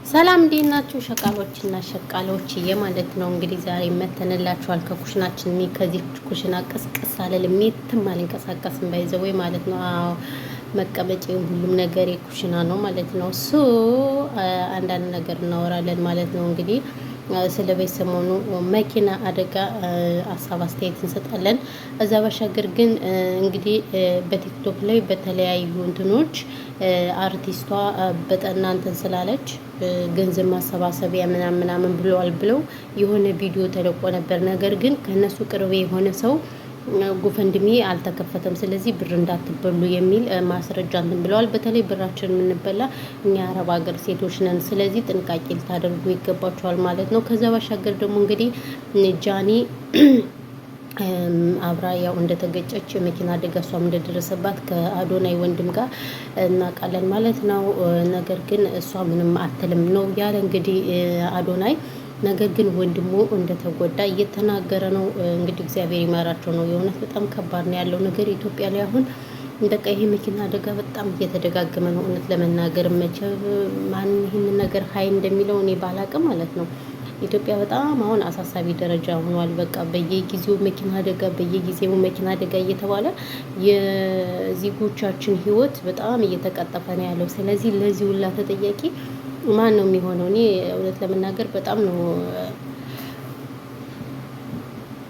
ሰላም እንዴት ናችሁ? ሸቃሎችና ሸቃሎች ማለት ነው። እንግዲህ ዛሬ መተንላችኋል ከኩሽናችን። ከዚህ ኩሽና ቅስቅስ አለልም የትም አልንቀሳቀስም ባይዘው ማለት ነው። አዎ መቀመጫውን ሁሉም ነገር የኩሽና ነው ማለት ነው። አንዳንድ ነገር እናወራለን ማለት ነው እንግዲህ ስለ ቤት ሰሞኑ መኪና አደጋ ሀሳብ አስተያየት እንሰጣለን። እዛ ባሻገር ግን እንግዲህ በቲክቶክ ላይ በተለያዩ እንትኖች አርቲስቷ በጠና እንትን ስላለች ገንዘብ ማሰባሰቢያ ምናምን ብለዋል ብለው የሆነ ቪዲዮ ተለቆ ነበር። ነገር ግን ከነሱ ቅርቤ የሆነ ሰው ጉፈንድሜ አልተከፈተም፣ ስለዚህ ብር እንዳትበሉ የሚል ማስረጃ እንትን ብለዋል። በተለይ ብራችን የምንበላ እኛ አረብ ሀገር ሴቶች ነን፣ ስለዚህ ጥንቃቄ ልታደርጉ ይገባቸዋል ማለት ነው። ከዛ ባሻገር ደግሞ እንግዲህ ጃኒ አብራ ያው እንደተገጨች የመኪና አደጋ እሷም እንደደረሰባት ከአዶናይ ወንድም ጋር እናውቃለን ማለት ነው። ነገር ግን እሷ ምንም አትልም ነው ያለ እንግዲህ አዶናይ። ነገር ግን ወንድሙ እንደተጎዳ እየተናገረ ነው። እንግዲህ እግዚአብሔር ይማራቸው ነው። የእውነት በጣም ከባድ ነው ያለው ነገር ኢትዮጵያ ላይ አሁን እንደቃ ይሄ መኪና አደጋ በጣም እየተደጋገመ ነው። እውነት ለመናገር መቼ ማን ይህንን ነገር ሀይ እንደሚለው እኔ ባላቅም ማለት ነው። ኢትዮጵያ በጣም አሁን አሳሳቢ ደረጃ ሆኗል። በቃ በየጊዜው መኪና አደጋ በየጊዜው መኪና አደጋ እየተባለ የዜጎቻችን ሕይወት በጣም እየተቀጠፈ ነው ያለው። ስለዚህ ለዚህ ሁላ ተጠያቂ ማን ነው የሚሆነው? እኔ እውነት ለመናገር በጣም ነው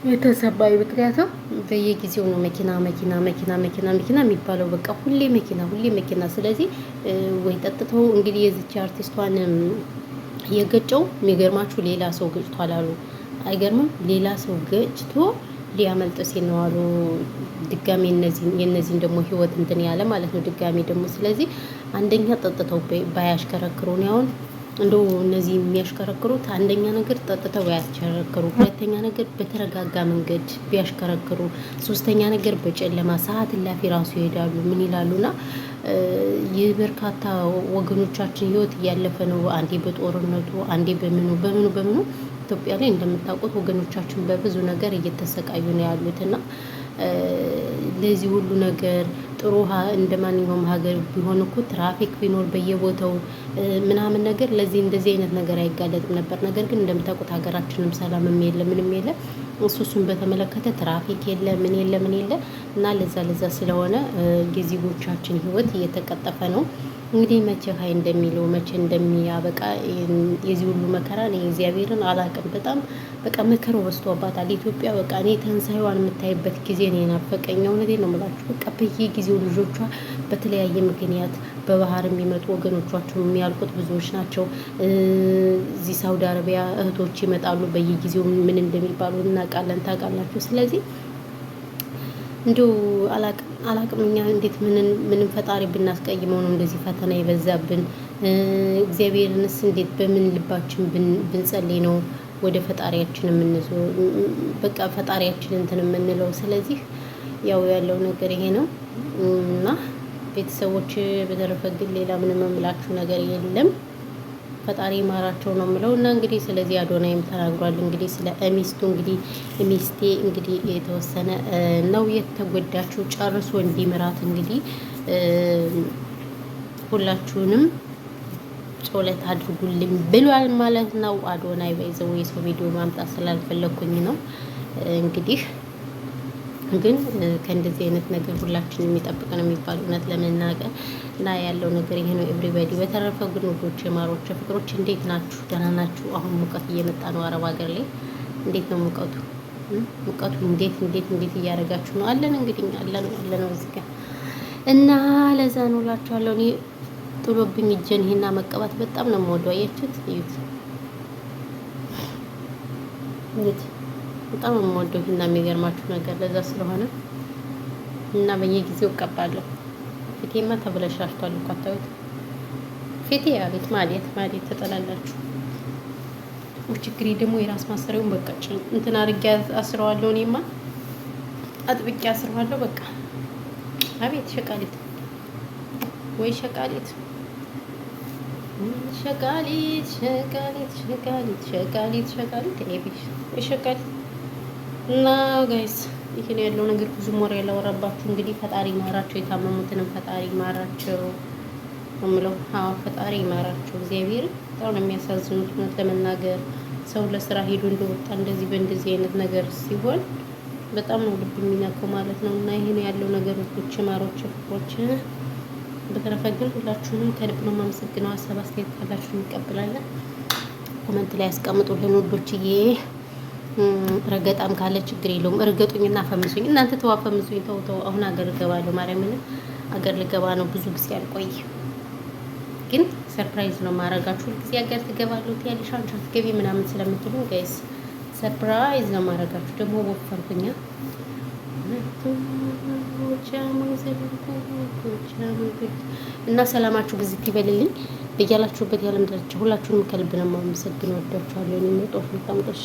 የተሰባይ። ምክንያቱም በየጊዜው ነው መኪና የሚባለው። በቃ ሁሌ መኪና። ስለዚህ ወይ ጠጥተው እንግዲህ የዚች አርቲስቷን የገጨው የሚገርማችሁ ሌላ ሰው ገጭቷል አሉ። አይገርምም? ሌላ ሰው ገጭቶ ሊያመልጥ ሲል ነው አሉ። ድጋሜ የነዚህን ደግሞ ህይወት እንትን ያለ ማለት ነው ድጋሜ ደግሞ። ስለዚህ አንደኛ ጠጥተው ባያሽከረክሩ ነው አሁን እንደው እነዚህ የሚያሽከረክሩት አንደኛ ነገር ጠጥተው ባያሽከረክሩ፣ ሁለተኛ ነገር በተረጋጋ መንገድ ቢያሽከረክሩ፣ ሶስተኛ ነገር በጨለማ ሰዓት እላፊ ራሱ ይሄዳሉ። ምን ይላሉና የበርካታ ወገኖቻችን ህይወት እያለፈ ነው። አንዴ በጦርነቱ አንዴ በምኑ ኢትዮጵያ ላይ እንደምታውቁት ወገኖቻችን በብዙ ነገር እየተሰቃዩ ነው ያሉትና ለዚህ ሁሉ ነገር ጥሩ እንደ ማንኛውም ሀገር ቢሆን እኮ ትራፊክ ቢኖር በየቦታው ምናምን ነገር ለዚህ እንደዚህ አይነት ነገር አይጋለጥም ነበር። ነገር ግን እንደምታውቁት ሀገራችንም ሰላምም የለ ምንም የለ። እሱን በተመለከተ ትራፊክ የለ ምን የለ እና ለዛ ስለሆነ የዜጎቻችን ህይወት እየተቀጠፈ ነው። እንግዲህ መቼ ሀይ እንደሚለው መቼ እንደሚያበቃ የዚህ ሁሉ መከራ እኔ እግዚአብሔርን አላውቅም። በጣም በቃ መከራው በዝቶባታል ኢትዮጵያ። በቃ እኔ ትንሳኤዋን የምታይበት ጊዜ ነው የናፈቀኝ። እውነቴን ነው የምላችሁ። በቃ በየጊዜው ልጆቿ በተለያየ ምክንያት በባህር የሚመጡ ወገኖቿቸው የሚያልቁት ብዙዎች ናቸው። እዚህ ሳውዲ አረቢያ እህቶች ይመጣሉ። በየጊዜው ምን እንደሚባሉ እናውቃለን፣ ታውቃላችሁ። ስለዚህ እንዲሁ አላቅም እኛ እንዴት ምንም ፈጣሪ ብናስቀይመው ነው እንደዚህ ፈተና የበዛብን? እግዚአብሔርንስ እንዴት በምን ልባችን ብንጸልይ ነው ወደ ፈጣሪያችን የምንዞ በቃ ፈጣሪያችን እንትን የምንለው? ስለዚህ ያው ያለው ነገር ይሄ ነው እና ቤተሰቦች፣ በተረፈ ግን ሌላ ምንም የምላችሁ ነገር የለም። ፈጣሪ ማራቸው ነው የምለው። እና እንግዲህ ስለዚህ አዶናይም ተናግሯል። እንግዲህ ስለ ሚስቱ እንግዲህ ሚስቴ እንግዲህ የተወሰነ ነው የተጎዳችው ጨርሶ እንዲምራት እንግዲህ ሁላችሁንም ጸሎት አድርጉልኝ ብሏል ማለት ነው አዶናይ። በይዘው የሰው ቪዲዮ ማምጣት ስላልፈለኩኝ ነው እንግዲህ ግን ከእንደዚህ አይነት ነገር ሁላችን የሚጠብቅ ነው የሚባል እውነት ለመናገር እና ያለው ነገር ይሄ ነው። ኤቭሪባዲ በተረፈ ግን ውዶች፣ የማሮች ፍቅሮች እንዴት ናችሁ? ደህና ናችሁ? አሁን ሙቀት እየመጣ ነው አረብ ሀገር ላይ። እንዴት ነው ሙቀቱ? እንዴት እያደረጋችሁ ነው? አለን እንግዲህ አለን እዚህ ጋር እና ለዛ ነው እላችኋለሁ። እኔ ጥሎብኝ እጄን ይሄና መቀባት በጣም ነው የምወደው። አያችሁት? እዩት በጣም የምወደው እና የሚገርማችሁ ነገር ለዛ ስለሆነ እና በየጊዜው እቀባለሁ። ፊቴማ ተበለሻሽቷል እኮ አታዩት? ፊቴ አቤት ማለት ተጠላላችሁ። ችግሬ ደግሞ የራስ ማሰሪያውን በቃ እንትን አድርጌ አስረዋለሁ። እኔማ አጥብቄ አስረዋለሁ። በቃ አቤት ሸቃሊት ወይ ሸቃሊት እና ጋይስ ይሄን ያለው ነገር ብዙ ሞር ያላወራባችሁ እንግዲህ ፈጣሪ ማራቸው፣ የታመሙትንም ፈጣሪ ማራቸው። ነው የምለው። አዎ ፈጣሪ ይማራቸው። እግዚአብሔር በጣም ነው የሚያሳዝኑት። እውነት ለመናገር ሰው ለስራ ሄዶ እንደወጣ እንደዚህ በእንደዚህ አይነት ነገር ሲሆን በጣም ነው ልብ የሚነካው ማለት ነው። እና ይሄን ያለው ነገር ውዶች፣ ማሮች፣ ፍቅሮች። በተረፈ ግን ሁላችሁንም ከልብ ነው የማመሰግነው። ሀሳብ አስተያየት ካላችሁ እንቀበላለን። ኮመንት ላይ ያስቀምጡልን ውዶችዬ። ረገጣም ካለ ችግር የለውም። እርገጡኝና አፈምሱኝ። እናንተ ተው አፈምሱኝ። ተው። አሁን አገር እገባለሁ። ማርያምን አገር ልገባ ነው። ብዙ ጊዜ አልቆይ ግን ሰርፕራይዝ ነው ማረጋችሁ። ሁልጊዜ ሀገር ትገባለሁ ትያለሽ አንቺ አትገቢ ምናምን ስለምትሉ ጋይስ ሰርፕራይዝ ነው ማረጋችሁ። ደግሞ ወፈርኩኛ እና ሰላማችሁ ብዝት ይበልልኝ በያላችሁበት የዓለም ዳርቻ። ሁላችሁንም ከልብ ነው የማመሰግነው። ወዳችኋለሁ። እኔ ጦፍ ልጣምጦሽ